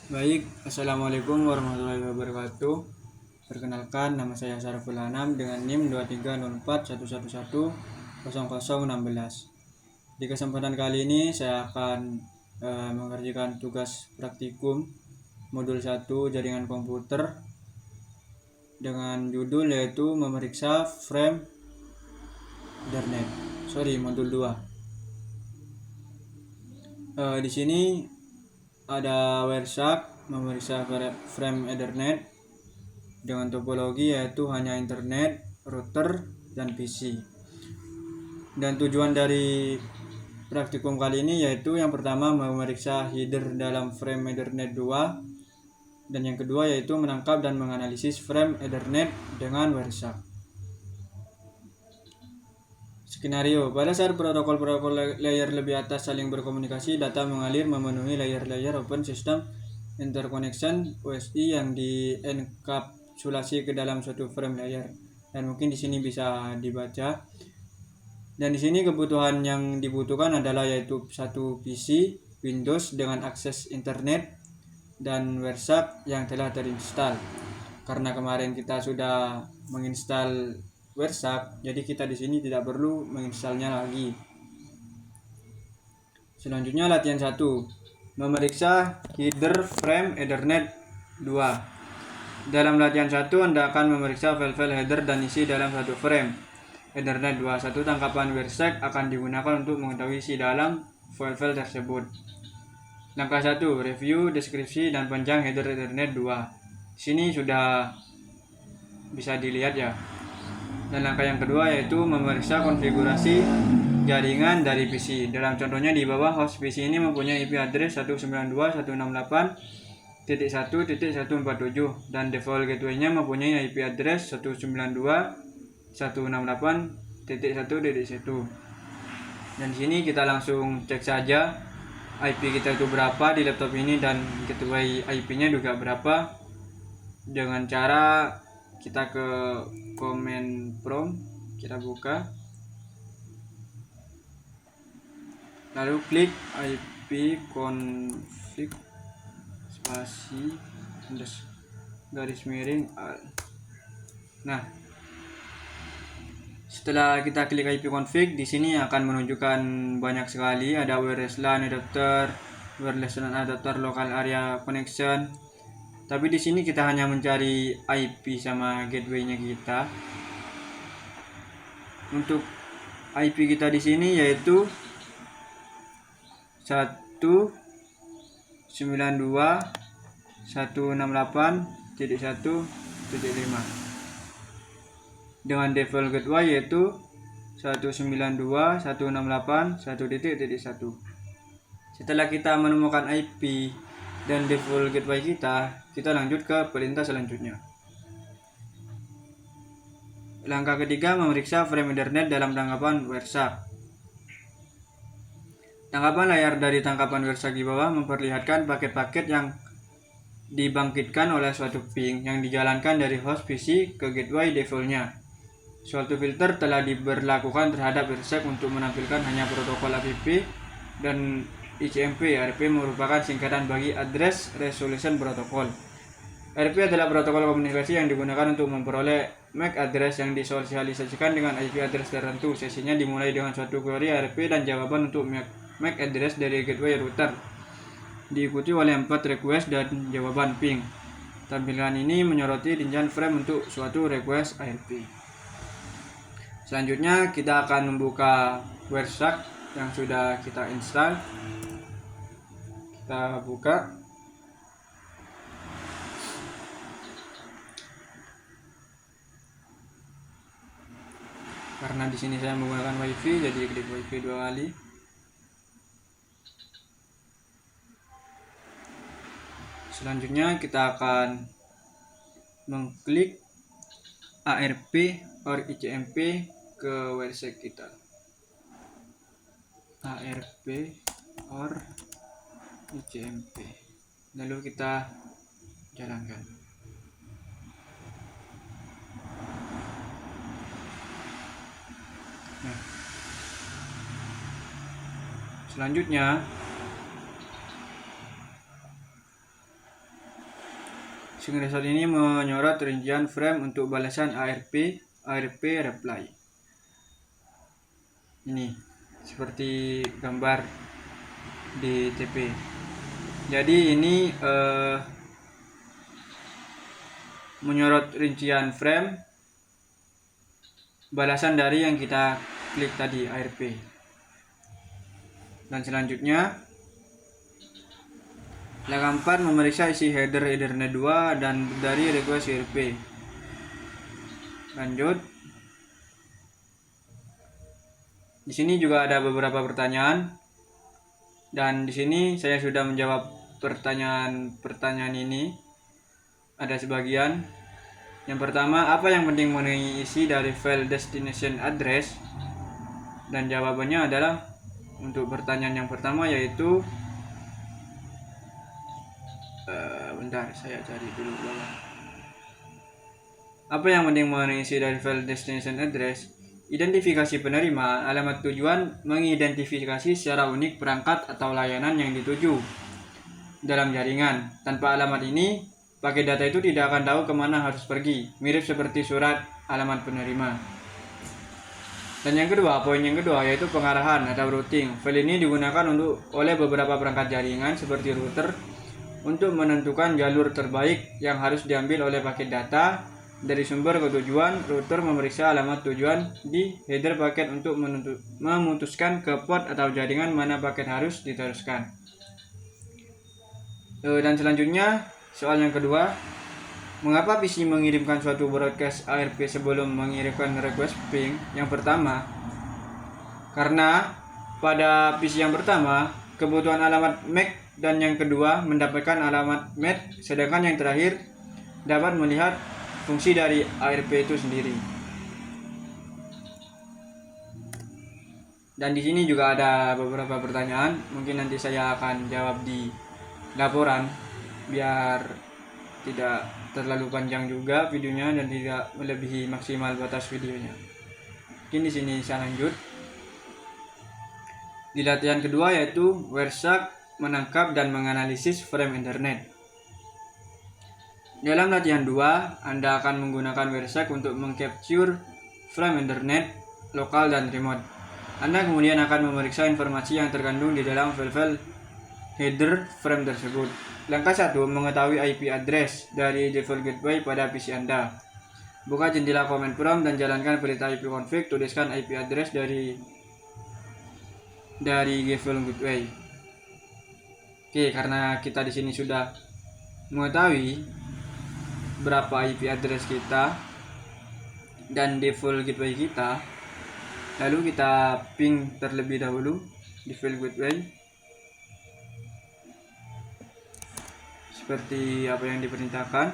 Baik, Assalamualaikum warahmatullahi wabarakatuh. Perkenalkan, nama saya Saraful Anam dengan NIM 23041110016. Di kesempatan kali ini saya akan mengerjakan tugas praktikum modul 1 jaringan komputer dengan judul yaitu memeriksa frame Ethernet. Modul 2. Di sini ada WireShark memeriksa frame Ethernet dengan topologi yaitu hanya internet, router, dan PC. Dan tujuan dari praktikum kali ini yaitu yang pertama memeriksa header dalam frame Ethernet 2, dan yang kedua yaitu menangkap dan menganalisis frame Ethernet dengan WireShark. Skenario: pada saat protokol layer lebih atas saling berkomunikasi, data mengalir memenuhi layer-layer open system interconnection OSI yang dienkapsulasi ke dalam suatu frame layer. Dan mungkin di sini bisa dibaca. Dan di sini kebutuhan yang dibutuhkan adalah yaitu satu PC Windows dengan akses internet dan WireShark yang telah terinstall. Karena kemarin kita sudah menginstal WireShark, jadi kita di sini tidak perlu menginstalnya lagi. Selanjutnya latihan 1. Memeriksa header frame Ethernet 2. Dalam latihan 1 Anda akan memeriksa file-file header dan isi dalam satu frame Ethernet 2. Satu tangkapan WireShark akan digunakan untuk mengetahui isi dalam file-file tersebut. Langkah 1. Review, deskripsi, dan panjang header Ethernet 2. Sini sudah bisa dilihat ya. Dan langkah yang kedua yaitu memeriksa konfigurasi jaringan dari PC. Dalam contohnya di bawah, host PC ini mempunyai IP address 192.168.1.147 dan default gateway-nya mempunyai IP address 192.168.1.1. Dan di sini kita langsung cek saja IP kita itu berapa di laptop ini dan gateway IP-nya juga berapa, dengan cara kita ke command prompt, kita buka, lalu klik IP config spasi garis miring al. Nah, setelah kita klik IP config, di sini akan menunjukkan banyak sekali, ada wireless LAN adapter, wireless LAN adapter local area connection. Tapi di sini kita hanya mencari IP sama gateway-nya kita. Untuk IP kita di sini yaitu 192.168.1.5 dengan default gateway yaitu 192.168.1.1. Setelah kita menemukan IP dan default gateway kita lanjut ke perintah selanjutnya. Langkah ketiga, memeriksa frame Ethernet dalam tangkapan WireShark. Tangkapan layar dari tangkapan WireShark di bawah memperlihatkan paket-paket yang dibangkitkan oleh suatu ping yang dijalankan dari host PC ke gateway defaultnya. Suatu filter telah diberlakukan terhadap WireShark untuk menampilkan hanya protokol APP dan ICMP. RP merupakan singkatan bagi Address Resolution Protocol. RP adalah protokol komunikasi yang digunakan untuk memperoleh MAC address yang disosialisasikan dengan IP address tertentu. Sesinya dimulai dengan suatu query RP dan jawaban untuk MAC address dari gateway router, diikuti oleh 4 request dan jawaban ping. Tampilan ini menyoroti rincian frame untuk suatu request ARP. Selanjutnya kita akan membuka WireShark yang sudah kita install. Kita buka. Karena di sini saya menggunakan WiFi, jadi klik WiFi 2 kali. Selanjutnya kita akan mengklik ARP or ICMP ke WireShark kita. ARP or ICMP. Lalu kita jalankan. Nah, selanjutnya Screenshot ini menyorot rincian frame untuk balasan ARP reply. Ini seperti gambar di TP. Jadi ini menyorot rincian frame balasan dari yang kita klik tadi ARP. Dan selanjutnya langkah 4 memeriksa isi header Ethernet 2 dan dari request ARP. Lanjut. Di sini juga ada beberapa pertanyaan dan di sini saya sudah menjawab pertanyaan ini. Ada sebagian. Yang pertama, apa yang penting mengenai isi dari file destination address? Dan jawabannya adalah untuk pertanyaan yang pertama yaitu bentar, saya cari dulu bawah. Apa yang penting mengenai isi dari file destination address? Identifikasi penerima, alamat tujuan mengidentifikasi secara unik perangkat atau layanan yang dituju dalam jaringan. Tanpa alamat ini, paket data itu tidak akan tahu kemana harus pergi, mirip seperti surat alamat penerima. Dan yang kedua, poin yang kedua yaitu pengarahan atau routing. File ini digunakan oleh beberapa perangkat jaringan seperti router untuk menentukan jalur terbaik yang harus diambil oleh paket data dari sumber ke tujuan. Router memeriksa alamat tujuan di header paket untuk memutuskan ke port atau jaringan mana paket harus diteruskan. Dan selanjutnya, soal yang kedua, mengapa PC mengirimkan suatu broadcast ARP sebelum mengirimkan request ping? Yang pertama, karena pada PC yang pertama kebutuhan alamat MAC dan yang kedua mendapatkan alamat MAC, sedangkan yang terakhir dapat melihat fungsi dari ARP itu sendiri. Dan di sini juga ada beberapa pertanyaan, mungkin nanti saya akan jawab di laporan biar tidak terlalu panjang juga videonya dan tidak melebihi maksimal batas videonya. Mungkin di sini saya lanjut. Di latihan kedua yaitu Wireshark menangkap dan menganalisis frame internet. Dalam latihan 2, Anda akan menggunakan Wireshark untuk mengcapture frame internet lokal dan remote. Anda kemudian akan memeriksa informasi yang terkandung di dalam file-file header frame tersebut. Langkah 1, mengetahui IP address dari default gateway pada PC Anda. Buka jendela command prompt dan jalankan perintah ipconfig, tuliskan IP address dari default gateway. Oke, karena kita di sini sudah mengetahui berapa IP address kita dan default gateway kita, lalu kita ping terlebih dahulu default gateway seperti apa yang diperintahkan.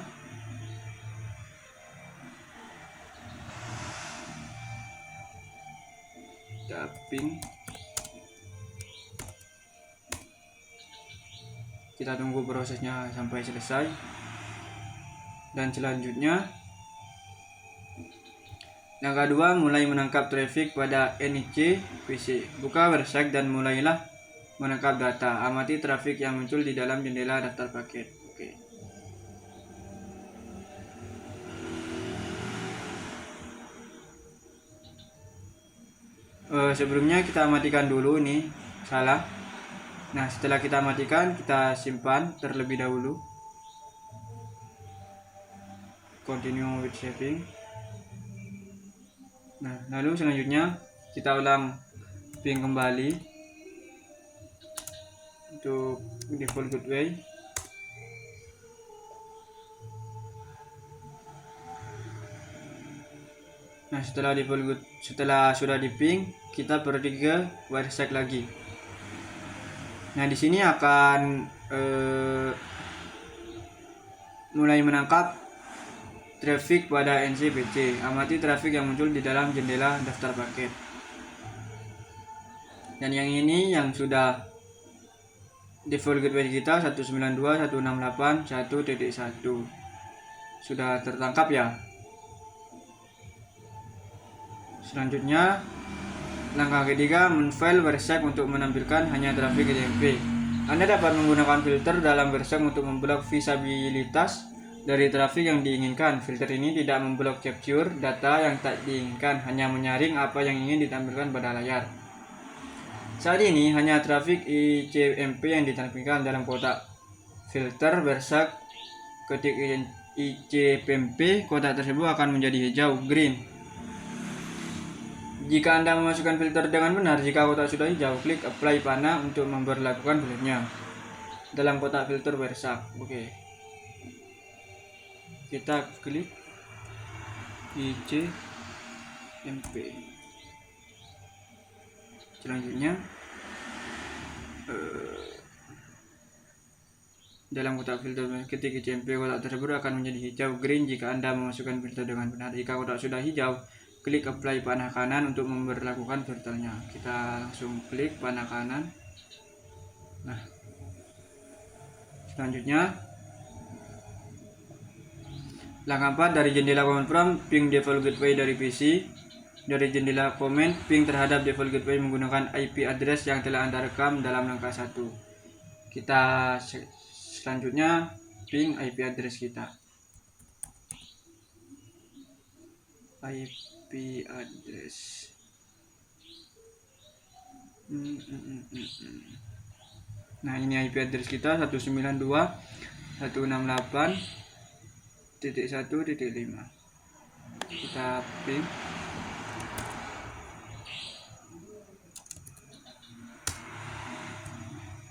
Kita ping, kita tunggu prosesnya sampai selesai. Dan selanjutnya, langkah 2, mulai menangkap traffic pada NIC PC. Buka Wireshark dan mulailah menangkap data. Amati traffic yang muncul di dalam jendela daftar paket. Oke. Sebelumnya kita matikan dulu, ini salah. Nah, setelah kita matikan, kita simpan terlebih dahulu. Continue with saving. Nah, lalu selanjutnya kita ulang ping kembali untuk default gateway. Nah, setelah sudah di ping, kita pergi ke Wireshark lagi. Nah, di sini akan mulai menangkap traffic pada NCPC. Amati traffic yang muncul di dalam jendela daftar paket. Dan yang ini yang sudah default gateway kita 192.168.1.1 sudah tertangkap ya. Selanjutnya, langkah ketiga, men-file Wireshark untuk menampilkan hanya traffic SMP. Anda dapat menggunakan filter dalam Wireshark untuk memblok visibilitas dari trafik yang diinginkan. Filter ini tidak memblok capture data yang tak diinginkan, hanya menyaring apa yang ingin ditampilkan pada layar. Saat ini hanya trafik ICMP yang ditampilkan dalam kotak filter Bersak. Ketik ICMP, kotak tersebut akan menjadi hijau green. Jika Anda memasukkan filter dengan benar, jika kotak sudah hijau, klik apply panah untuk memberlakukan filternya dalam kotak filter Bersak. Oke. Kita klik ICMP. Selanjutnya dalam kotak filter ketik ICMP, kotak tersebut akan menjadi hijau green jika Anda memasukkan filter dengan benar. Jika kotak sudah hijau, klik apply panah kanan untuk memberlakukan filternya. Kita langsung klik panah kanan. Nah, selanjutnya langkah 4, dari jendela command prompt ping default gateway dari PC. Dari jendela comment, ping terhadap default gateway menggunakan IP address yang telah Anda rekam dalam langkah 1. Kita selanjutnya ping IP address kita. IP address. Nah, ini IP address kita 192.168.1.5. Kita ping.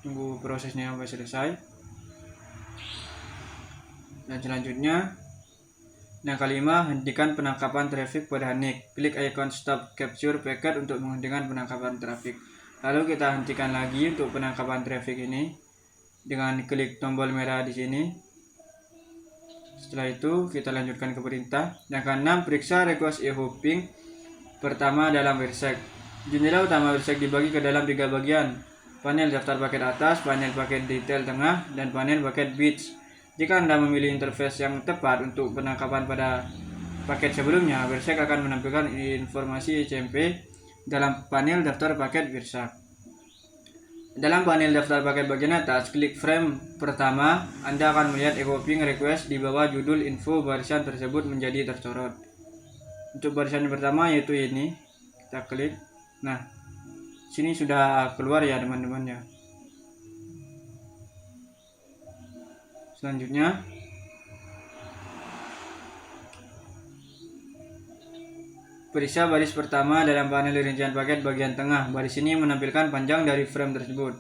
Tunggu prosesnya sampai selesai. Dan selanjutnya, yang kelima, hentikan penangkapan traffic pada NIC. Klik icon stop capture packet untuk menghentikan penangkapan traffic. Lalu kita hentikan lagi untuk penangkapan traffic ini dengan klik tombol merah di sini. Setelah itu kita lanjutkan ke perintah. Yang keenam, periksa request echo ping pertama dalam Bersak. Jendela utama Bersak dibagi ke dalam 3 bagian: panel daftar paket atas, panel paket detail tengah, dan panel paket bits. Jika Anda memilih interface yang tepat untuk penangkapan pada paket sebelumnya, Bersak akan menampilkan informasi ICMP dalam panel daftar paket Bersak. Dalam panel daftar paket bagian atas, klik frame pertama. Anda akan melihat echo ping request di bawah judul info barisan tersebut menjadi tersorot. Untuk barisan yang pertama yaitu ini, kita klik. Nah, sini sudah keluar ya teman-teman ya. Selanjutnya, periksa baris pertama dalam panel rincian paket bagian tengah. Baris ini menampilkan panjang dari frame tersebut.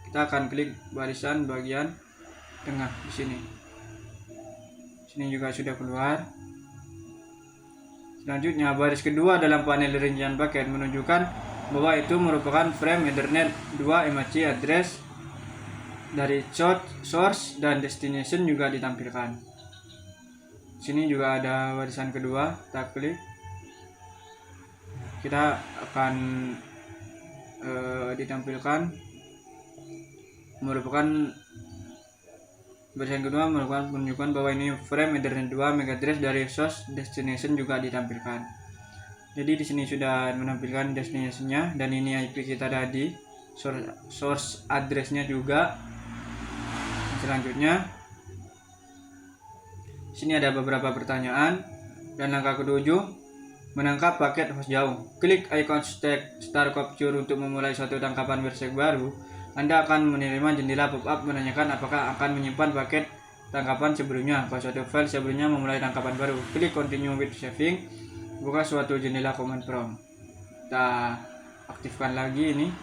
Kita akan klik barisan bagian tengah di sini. Sini juga sudah keluar. Selanjutnya, baris kedua dalam panel rincian paket menunjukkan bahwa itu merupakan frame Ethernet 2 MAC address dari source dan destination juga ditampilkan. Sini juga ada barisan kedua, kita klik. Kita akan ditampilkan merupakan barisan kedua menunjukkan bahwa ini frame Ethernet 2 MAC address dari source destination juga ditampilkan. Jadi di sini sudah menampilkan destination-nya dan ini IP kita tadi, source address-nya juga. Selanjutnya, sini ada beberapa pertanyaan. Dan langkah ke-7, menangkap paket host jauh. Klik icon start capture untuk memulai suatu tangkapan Bersak baru. Anda akan menerima jendela pop-up menanyakan apakah akan menyimpan paket tangkapan sebelumnya pada suatu file sebelumnya memulai tangkapan baru. Klik continue with saving. Buka suatu jendela command prompt. Kita aktifkan lagi ini.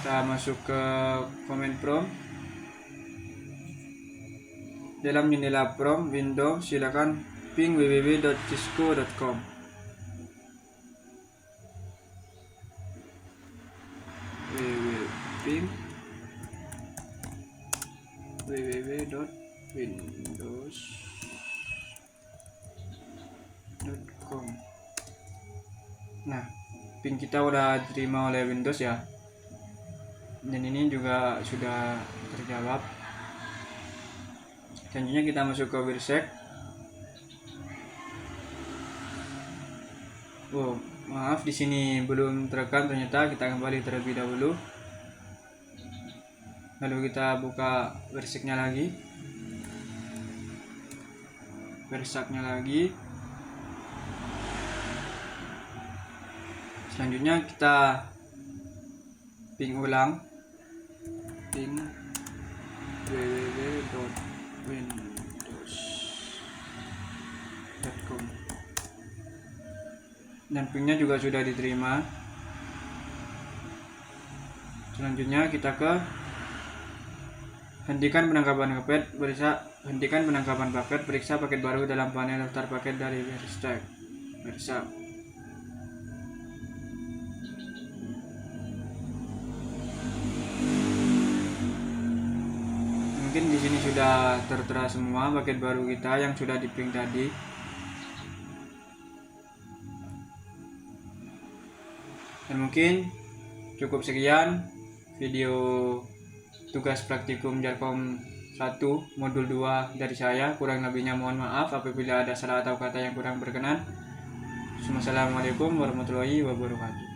Kita masuk ke command prompt. Dalam jendela prompt window, silakan ping www.cisco.com. ping www.windows.com. Nah, ping kita udah diterima oleh Windows ya. Dan ini juga sudah terjawab. Selanjutnya kita masuk ke Bersak. Maaf, di sini belum terekam ternyata. Kita kembali terlebih dahulu. Lalu kita buka Verseknya lagi. Selanjutnya kita ping ulang ping www.windows.com dan pingnya juga sudah diterima. Selanjutnya kita ke hentikan penangkapan paket, periksa paket baru dalam panel daftar paket dari Versa. Mungkin di sini sudah tertera semua paket baru kita yang sudah di-ping tadi. Dan mungkin cukup sekian video tugas praktikum Jarkom 1 modul 2 dari saya. Kurang lebihnya mohon maaf apabila ada salah atau kata yang kurang berkenan. Wassalamualaikum warahmatullahi wabarakatuh.